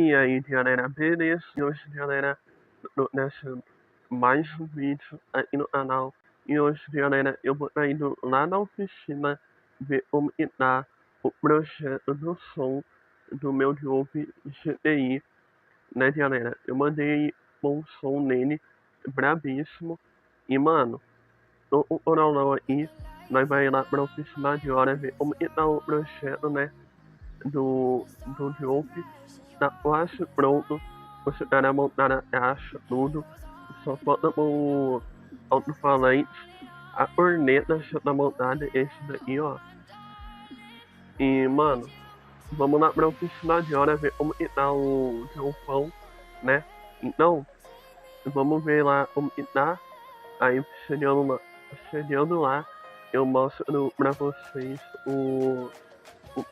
E aí, galera, beleza? E hoje, galera, nessa mais um vídeo aqui no canal. E hoje, galera, eu vou estar indo lá na oficina ver como está o projeto do som do meu Jovi GTI, né, galera? Eu mandei um som nele brabíssimo. E, mano, o Orolão aí, nós vai lá pra oficina de hora ver como está o projeto, né, do Jovi. Tá quase pronto. Você para montar a caixa, tudo. Só falta o alto-falante. A corneta já tá montada, esse daqui, ó. E, mano, vamos lá pra oficina de hora ver como que tá o João, né? Então, vamos ver lá como que tá. Aí, chegando lá, eu mostro pra vocês o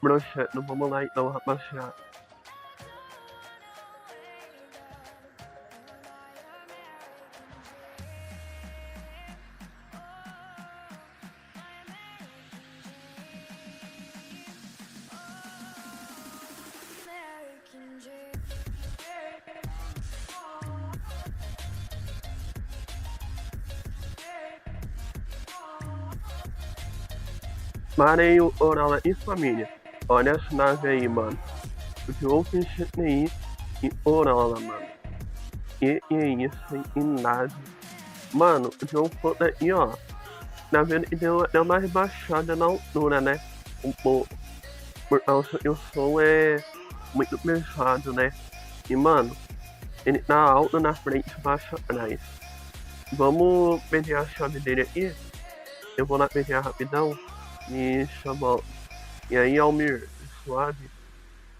projeto. Vamos lá então, rapaziada. Maranhão, Oral e família. Olha as naves aí, mano. João GTI e Orola, mano. Que é isso, hein? E nave. Mano, o João Conta aí, ó. Na verdade, deu até uma rebaixada na altura, né? Um pouco. Por causa que o som é muito pesado, né? E, mano, ele tá alto na frente e baixo atrás. Vamos pedir a chave dele aqui. Eu vou lá pedir rapidão. E chamou. E aí, Almir, suave.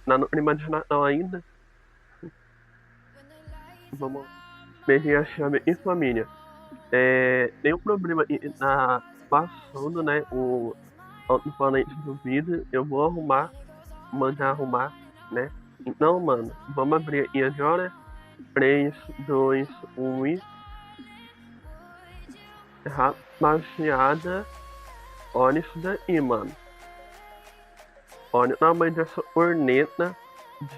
No clima de Natal ainda. Vamos pedir a chave e família. Tem um problema que tá passando, né? O alto-falante do vídeo. Eu vou arrumar, mandar arrumar, né? Então, mano, vamos abrir aqui agora. 3, 2, 1 e. Rapaziada, olha isso daí, mano. Olha o tamanho dessa corneta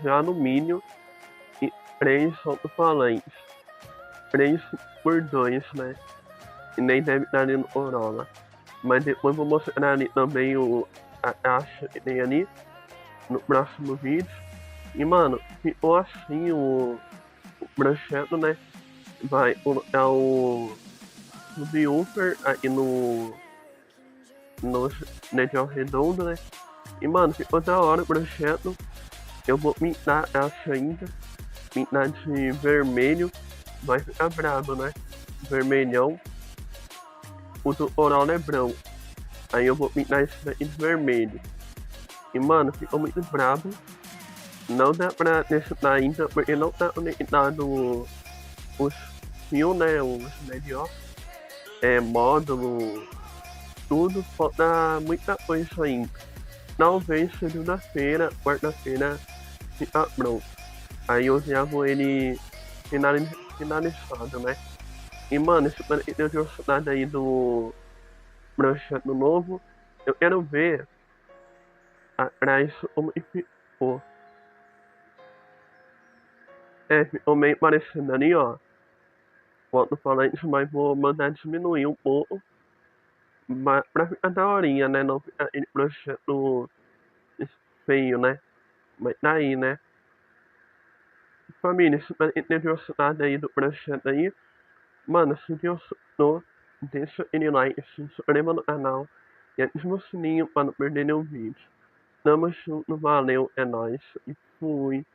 de alumínio e 3 alto-falantes. 3 por 2, né? E nem deve estar ali no Corolla. Mas depois vou mostrar ali também a caixa que tem ali no próximo vídeo. E, mano, ficou assim o projeto, né? Vai colocar o subwoofer aqui no Negel Redondo, né? E, mano, ficou da hora o projeto. Eu vou pintar a caixa ainda. Pintar de vermelho. Vai ficar brabo, né? Vermelhão. O do Corolla é branco. Aí eu vou pintar esse daqui de vermelho. E, mano, ficou muito brabo. Não dá pra testar ainda, porque não tá conectado os fios, né? Os melhor. Módulo, tudo. Falta muita coisa ainda. Talvez segunda-feira, quarta-feira, fica pronto. Aí eu já vou ele finalizado, né? E, mano, esse eu tenho gostado aí do projeto novo. Eu quero ver atrás como que ficou. Ficou meio parecendo ali, ó. O alto-falante, mas vou mandar diminuir um pouco. Mas pra ficar daorinha, né? Não ficar aquele projeto feio, né? Mas tá aí, né? Família, se você ter gostado aí do projeto aí, mano, se gostou, deixa aquele like, se inscreva no canal e ativa o sininho pra não perder nenhum vídeo. Tamo junto, valeu, é nóis e fui.